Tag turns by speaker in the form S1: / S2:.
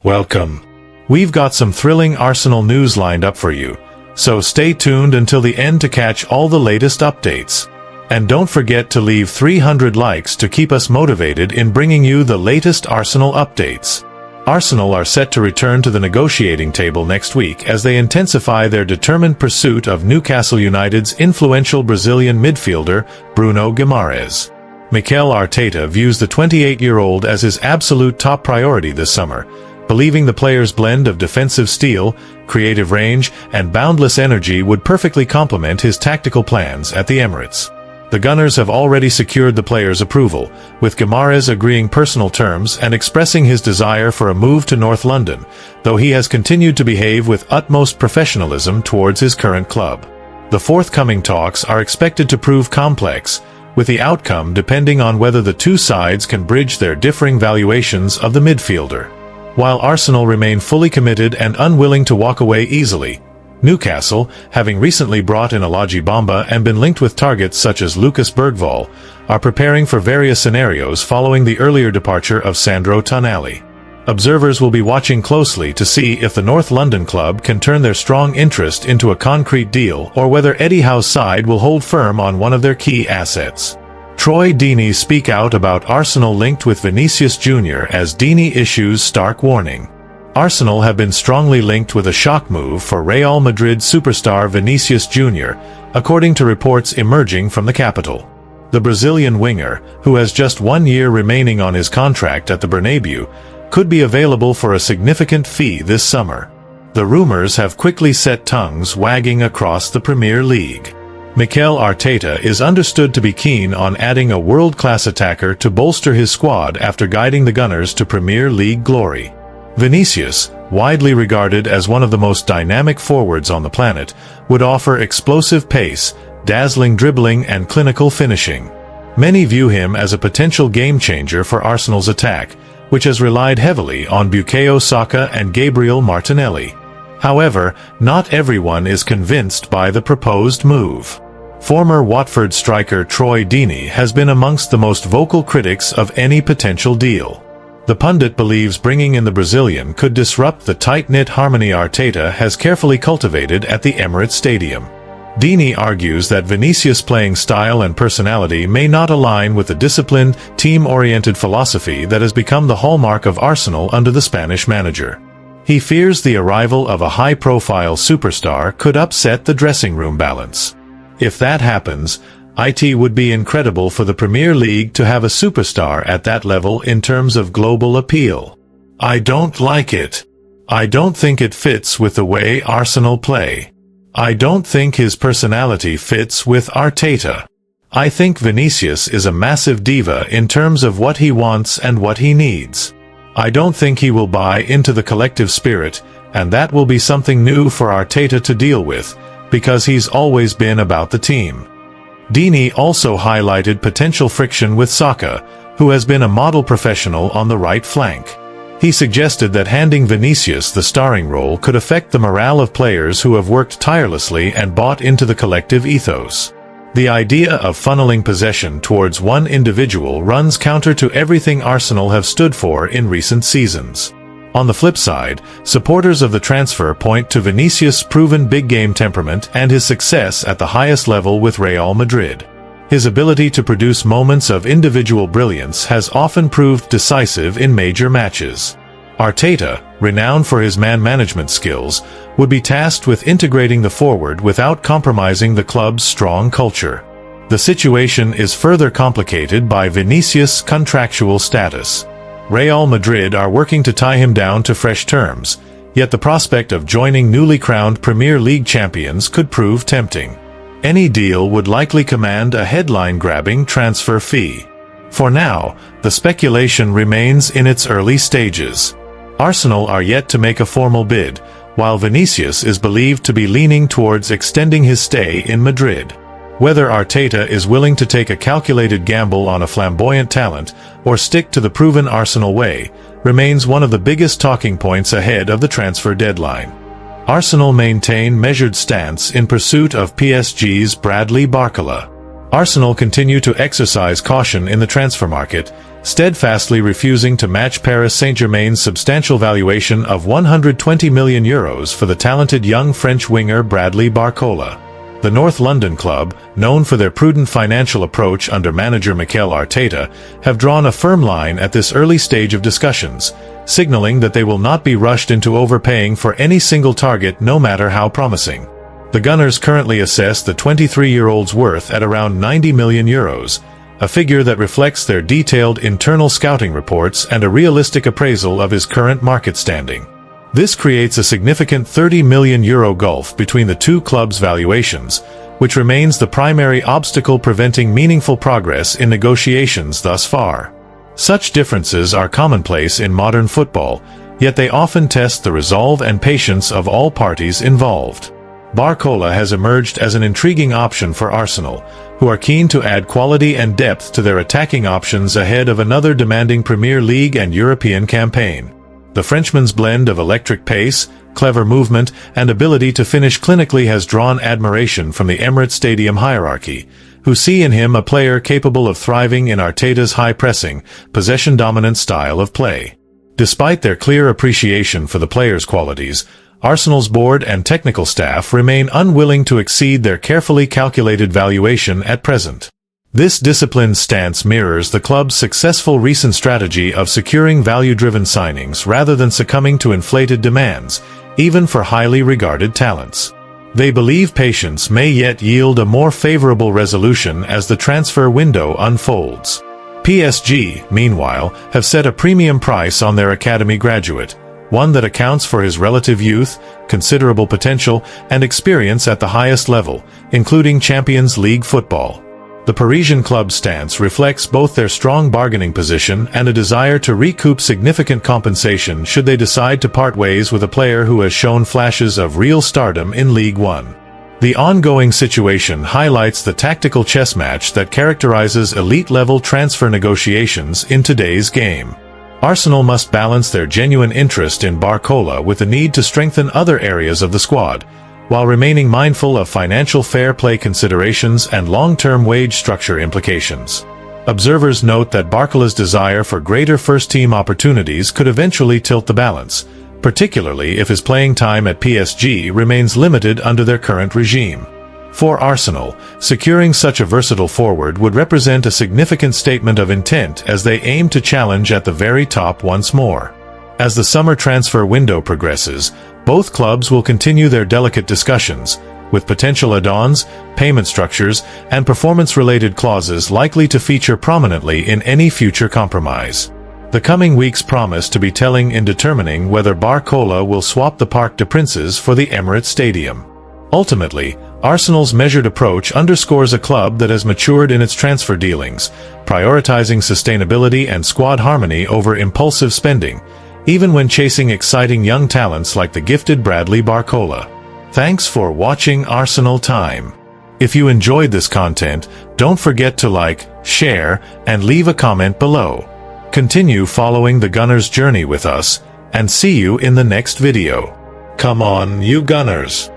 S1: Welcome. We've got some thrilling Arsenal news lined up for you, so stay tuned until the end to catch all the latest updates. And don't forget to leave 300 likes to keep us motivated in bringing you the latest Arsenal updates. Arsenal are set to return to the negotiating table next week as they intensify their determined pursuit of Newcastle United's influential Brazilian midfielder, Bruno Guimarães. Mikel Arteta views the 28-year-old as his absolute top priority this summer, believing the player's blend of defensive steel, creative range, and boundless energy would perfectly complement his tactical plans at the Emirates. The Gunners have already secured the player's approval, with Guimarães agreeing personal terms and expressing his desire for a move to North London, though he has continued to behave with utmost professionalism towards his current club. The forthcoming talks are expected to prove complex, with the outcome depending on whether the two sides can bridge their differing valuations of the midfielder. While Arsenal remain fully committed and unwilling to walk away easily, Newcastle, having recently brought in Alagi Bamba and been linked with targets such as Lucas Bergvall, are preparing for various scenarios following the earlier departure of Sandro Tonali. Observers will be watching closely to see if the North London club can turn their strong interest into a concrete deal or whether Eddie Howe's side will hold firm on one of their key assets. Troy Deeney speak out about Arsenal linked with Vinicius Junior as Deeny issues stark warning. Arsenal have been strongly linked with a shock move for Real Madrid superstar Vinicius Junior, according to reports emerging from the capital. The Brazilian winger, who has just 1 year remaining on his contract at the Bernabeu, could be available for a significant fee this summer. The rumors have quickly set tongues wagging across the Premier League. Mikel Arteta is understood to be keen on adding a world-class attacker to bolster his squad after guiding the Gunners to Premier League glory. Vinícius, widely regarded as one of the most dynamic forwards on the planet, would offer explosive pace, dazzling dribbling and clinical finishing. Many view him as a potential game-changer for Arsenal's attack, which has relied heavily on Bukayo Saka and Gabriel Martinelli. However, not everyone is convinced by the proposed move. Former Watford striker Troy Deeney has been amongst the most vocal critics of any potential deal. The pundit believes bringing in the Brazilian could disrupt the tight-knit harmony Arteta has carefully cultivated at the Emirates Stadium. Deeny argues that Vinícius' playing style and personality may not align with the disciplined, team-oriented philosophy that has become the hallmark of Arsenal under the Spanish manager. He fears the arrival of a high-profile superstar could upset the dressing room balance. If that happens, it would be incredible for the Premier League to have a superstar at that level in terms of global appeal. I don't like it. I don't think it fits with the way Arsenal play. I don't think his personality fits with Arteta. I think Vinícius is a massive diva in terms of what he wants and what he needs. I don't think he will buy into the collective spirit, and that will be something new for Arteta to deal with, because he's always been about the team. Deeny also highlighted potential friction with Saka, who has been a model professional on the right flank. He suggested that handing Vinícius the starring role could affect the morale of players who have worked tirelessly and bought into the collective ethos. The idea of funneling possession towards one individual runs counter to everything Arsenal have stood for in recent seasons. On the flip side, supporters of the transfer point to Vinícius' proven big-game temperament and his success at the highest level with Real Madrid. His ability to produce moments of individual brilliance has often proved decisive in major matches. Arteta, renowned for his man-management skills, would be tasked with integrating the forward without compromising the club's strong culture. The situation is further complicated by Vinícius' contractual status. Real Madrid are working to tie him down to fresh terms, yet the prospect of joining newly crowned Premier League champions could prove tempting. Any deal would likely command a headline-grabbing transfer fee. For now, the speculation remains in its early stages. Arsenal are yet to make a formal bid, while Vinícius is believed to be leaning towards extending his stay in Madrid. Whether Arteta is willing to take a calculated gamble on a flamboyant talent or stick to the proven Arsenal way remains one of the biggest talking points ahead of the transfer deadline. Arsenal maintain measured stance in pursuit of PSG's Bradley Barcola. Arsenal continue to exercise caution in the transfer market, steadfastly refusing to match Paris Saint-Germain's substantial valuation of €120 million for the talented young French winger Bradley Barcola. The North London club, known for their prudent financial approach under manager Mikel Arteta, have drawn a firm line at this early stage of discussions, signaling that they will not be rushed into overpaying for any single target no matter how promising. The Gunners currently assess the 23-year-old's worth at around €90 million, a figure that reflects their detailed internal scouting reports and a realistic appraisal of his current market standing. This creates a significant €30 million gulf between the two clubs' valuations, which remains the primary obstacle preventing meaningful progress in negotiations thus far. Such differences are commonplace in modern football, yet they often test the resolve and patience of all parties involved. Barcola has emerged as an intriguing option for Arsenal, who are keen to add quality and depth to their attacking options ahead of another demanding Premier League and European campaign. The Frenchman's blend of electric pace, clever movement, and ability to finish clinically has drawn admiration from the Emirates Stadium hierarchy, who see in him a player capable of thriving in Arteta's high-pressing, possession-dominant style of play. Despite their clear appreciation for the player's qualities, Arsenal's board and technical staff remain unwilling to exceed their carefully calculated valuation at present. This disciplined stance mirrors the club's successful recent strategy of securing value-driven signings rather than succumbing to inflated demands, even for highly regarded talents. They believe patience may yet yield a more favorable resolution as the transfer window unfolds. PSG, meanwhile, have set a premium price on their academy graduate, one that accounts for his relative youth, considerable potential, and experience at the highest level, including Champions League football. The Parisian club's stance reflects both their strong bargaining position and a desire to recoup significant compensation should they decide to part ways with a player who has shown flashes of real stardom in League One. The ongoing situation highlights the tactical chess match that characterizes elite-level transfer negotiations in today's game. Arsenal must balance their genuine interest in Barcola with the need to strengthen other areas of the squad, while remaining mindful of financial fair play considerations and long-term wage structure implications. Observers note that Barcola's desire for greater first-team opportunities could eventually tilt the balance, particularly if his playing time at PSG remains limited under their current regime. For Arsenal, securing such a versatile forward would represent a significant statement of intent as they aim to challenge at the very top once more. As the summer transfer window progresses, both clubs will continue their delicate discussions, with potential add-ons, payment structures, and performance-related clauses likely to feature prominently in any future compromise. The coming weeks promise to be telling in determining whether Barcola will swap the Parc des Princes for the Emirates Stadium. Ultimately, Arsenal's measured approach underscores a club that has matured in its transfer dealings, prioritizing sustainability and squad harmony over impulsive spending, even when chasing exciting young talents like the gifted Bradley Barcola. Thanks for watching Arsenal Time. If you enjoyed this content, don't forget to like, share, and leave a comment below. Continue following the Gunners' journey with us, and see you in the next video. Come on, you Gunners!